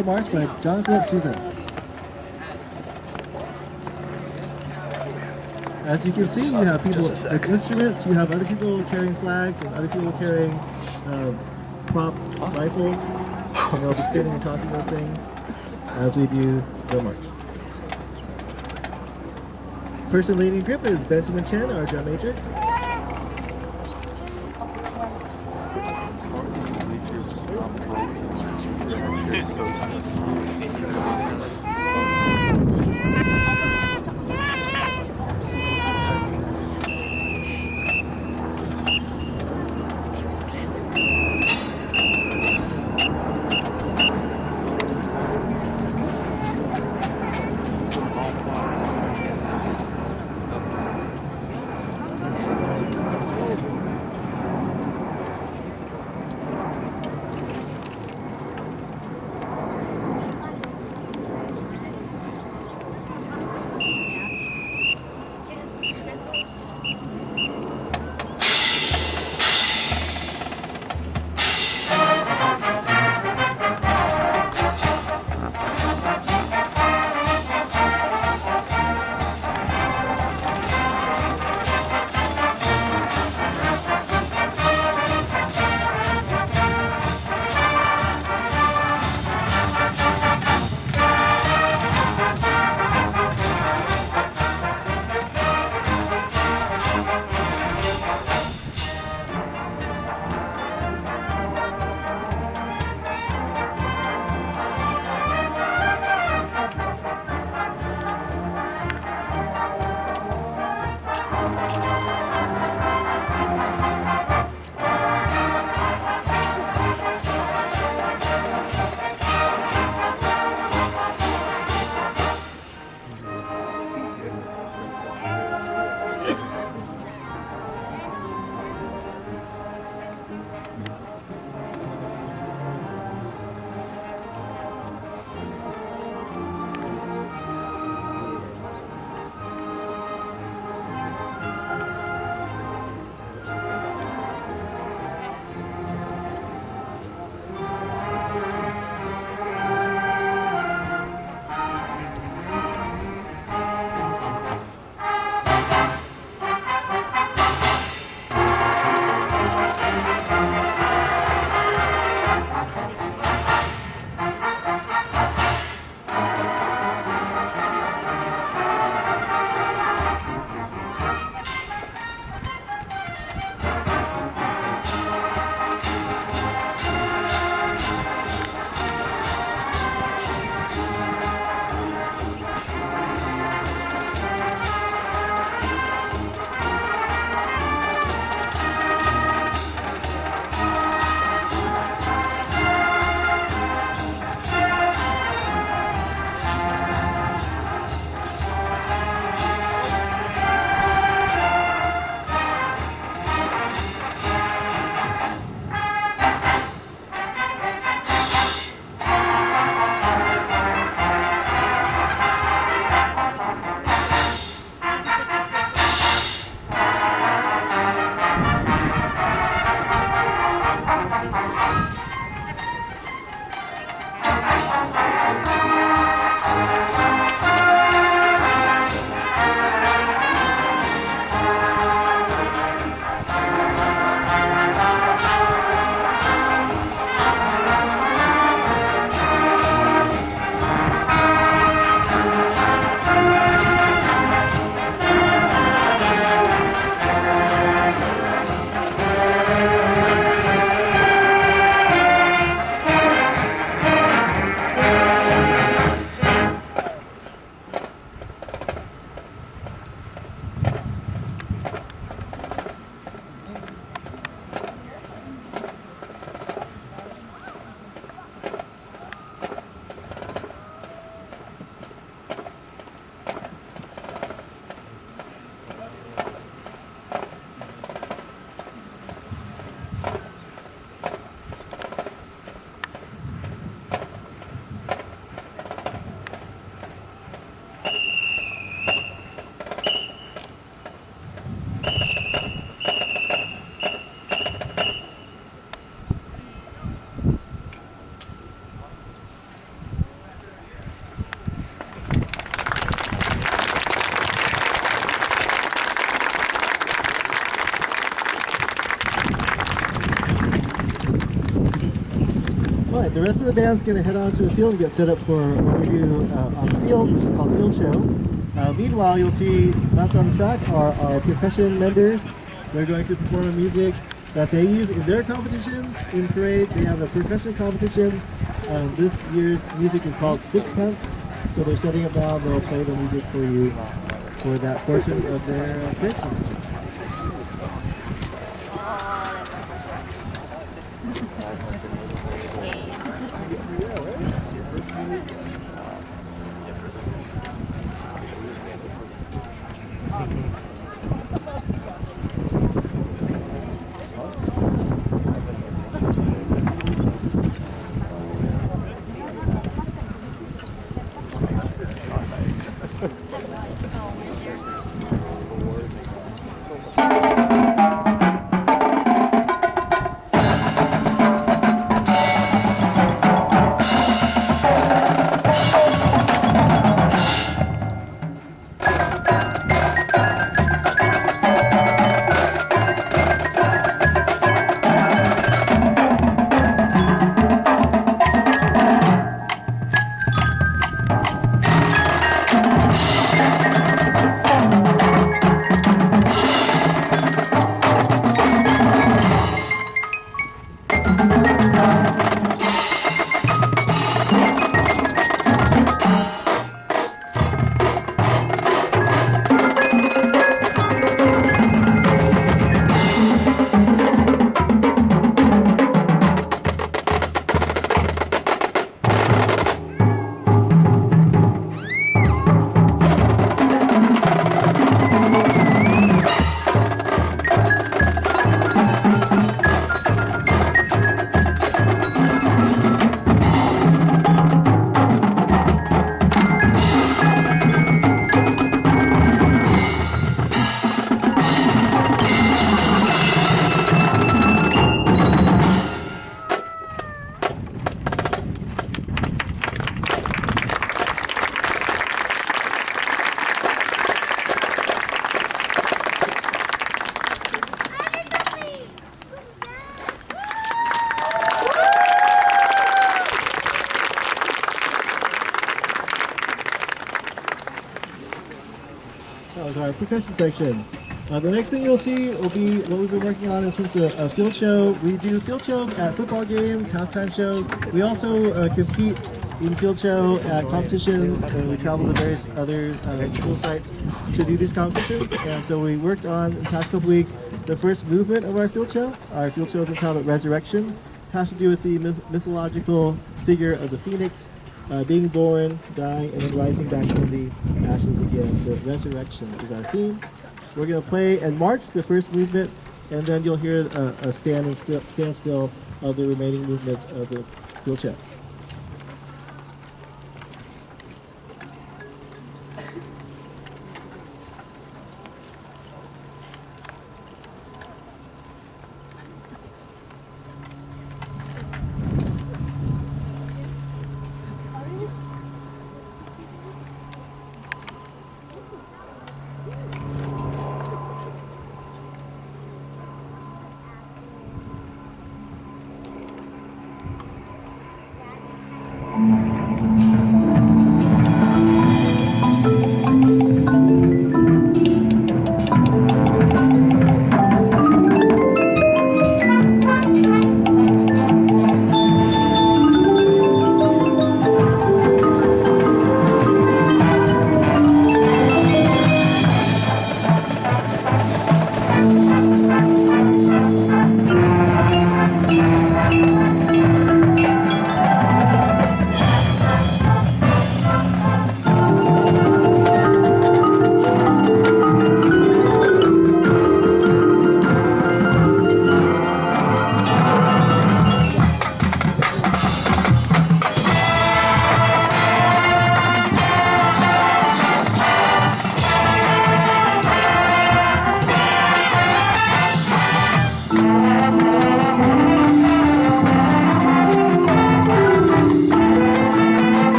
March by John Philip Sousa. As you can see, you have people with instruments, you have other people carrying flags, and other people carrying prop rifles, and they'll be spinning and tossing those things as we do the march. Person leading the group is Benjamin Chen, our drum major. rest of the band's going to head on to the field and get set up for what we do on the field, which is called Field Show. Meanwhile, you'll see left on the track are our percussion members. They're going to perform the music that they use in their competition. In parade, they have a percussion competition. This year's music is called Sixpence. So they're setting up now. They'll play the music for you for that portion of their parade competition. That was our percussion section. The next thing you'll see will be what we've been working on in terms of a field show. We do field shows at football games, halftime shows. We also compete in field show at competitions, and we travel to various other school sites to do these competitions. And so we worked on, in the past couple weeks, the first movement of our field show. Our field show is entitled Resurrection. It has to do with the mythological figure of the phoenix being born, dying, and then rising back from the ashes again. So resurrection is our theme. We're going to play and march the first movement, and then you'll hear a stand still of the remaining movements of the field show.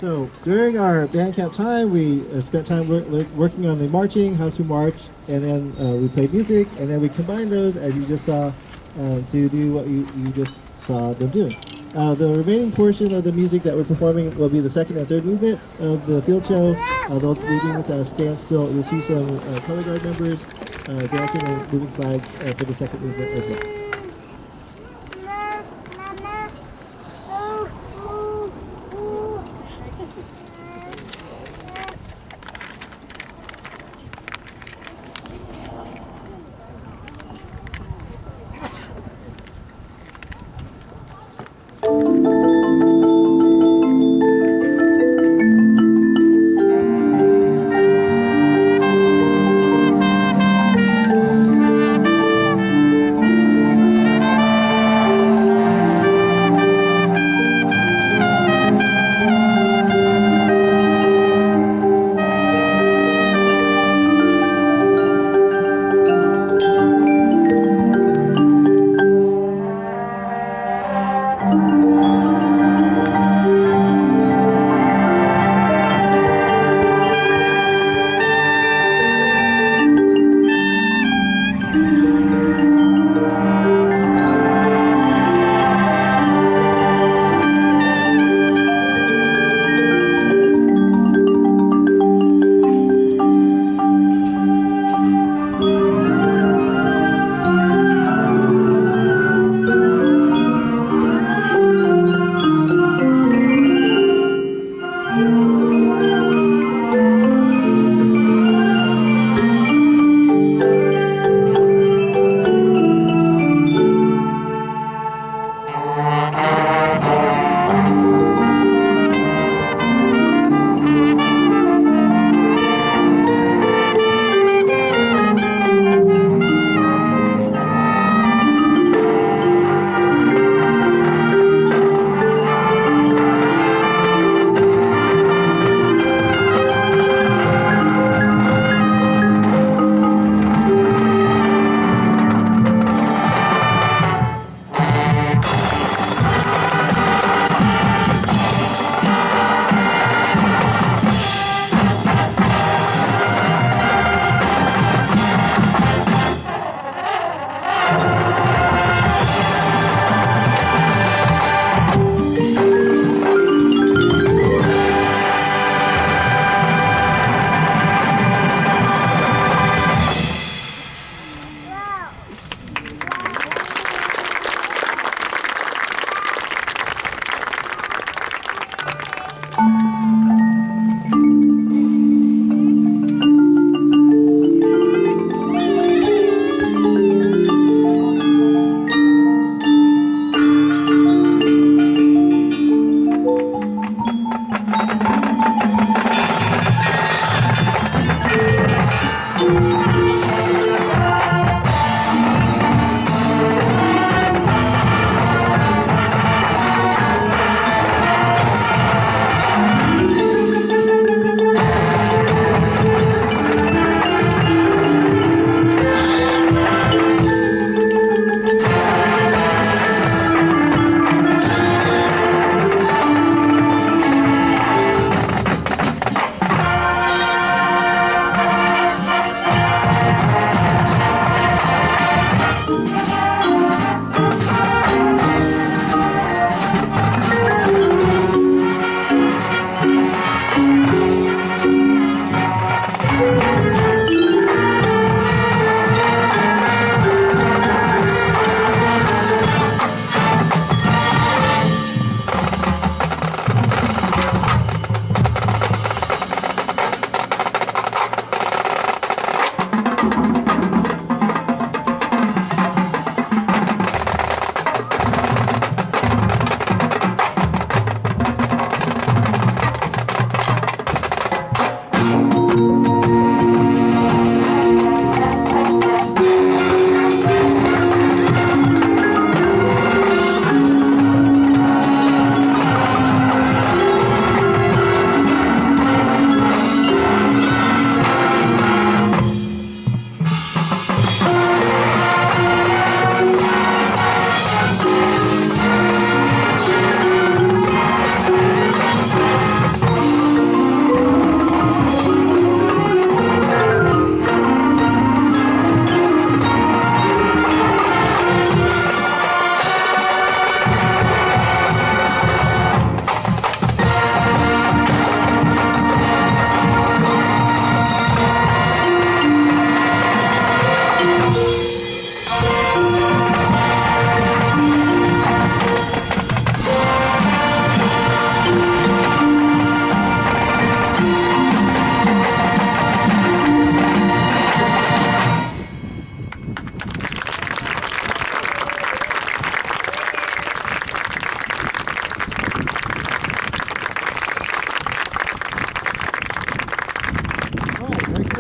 So during our band camp time, we spent time working on the marching, how to march, and then we played music, and then we combined those, as you just saw, to do what you just saw them doing. The remaining portion of the music that we're performing will be the second and third movement of the field show. They'll be doing this as standstill. You'll see some color guard members dancing and moving flags for the second movement as well.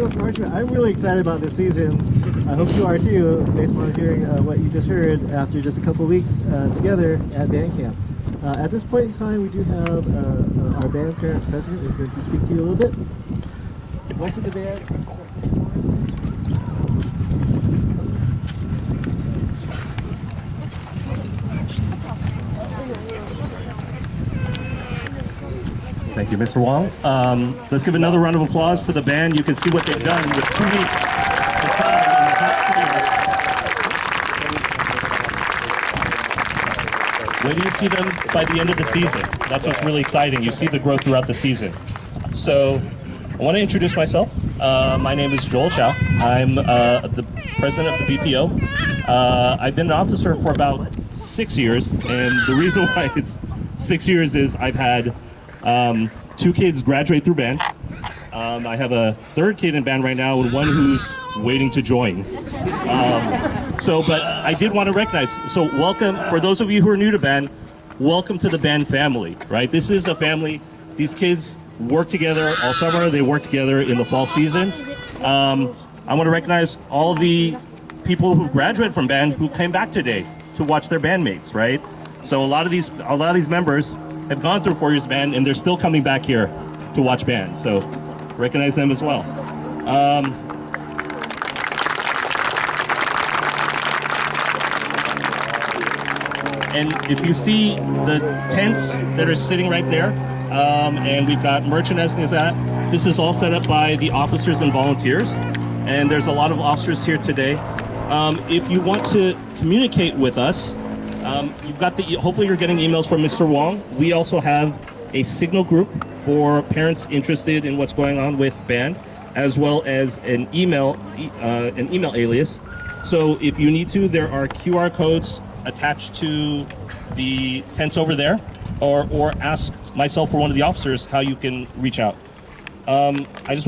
I'm really excited about this season. I hope you are too, based on hearing what you just heard after just a couple weeks together at band camp. At this point in time, we do have our band parent president is going to speak to you a little bit. Voice of the band. Thank you, Mr. Wong. Let's give another round of applause to the band. You can see what they've done with 2 weeks. Where do you see them by the end of the season? That's what's really exciting. You see the growth throughout the season. So I want to introduce myself. My name is Joel Chow. I'm the president of the BPO. I've been an officer for about 6 years, and the reason why it's 6 years is I've had 2 kids graduate through band. I have a 3rd kid in band right now and 1 who's waiting to join. But I did want to recognize, so welcome, for those of you who are new to band, welcome to the band family, right? This is a family. These kids work together all summer. They work together in the fall season. I want to recognize all the people who graduated from band who came back today to watch their bandmates, right? So a lot of these members have gone through 4 years of band and they're still coming back here to watch band. So recognize them as well. And if you see the tents that are sitting right there, and we've got merchandising as that, this is all set up by the officers and volunteers. And there's a lot of officers here today. If you want to communicate with us, you've got hopefully you're getting emails from Mr. Wong. We also have a signal group for parents interested in what's going on with band, as well as an email alias. So if you need to, there are QR codes attached to the tents over there, or ask myself or one of the officers how you can reach out. I just want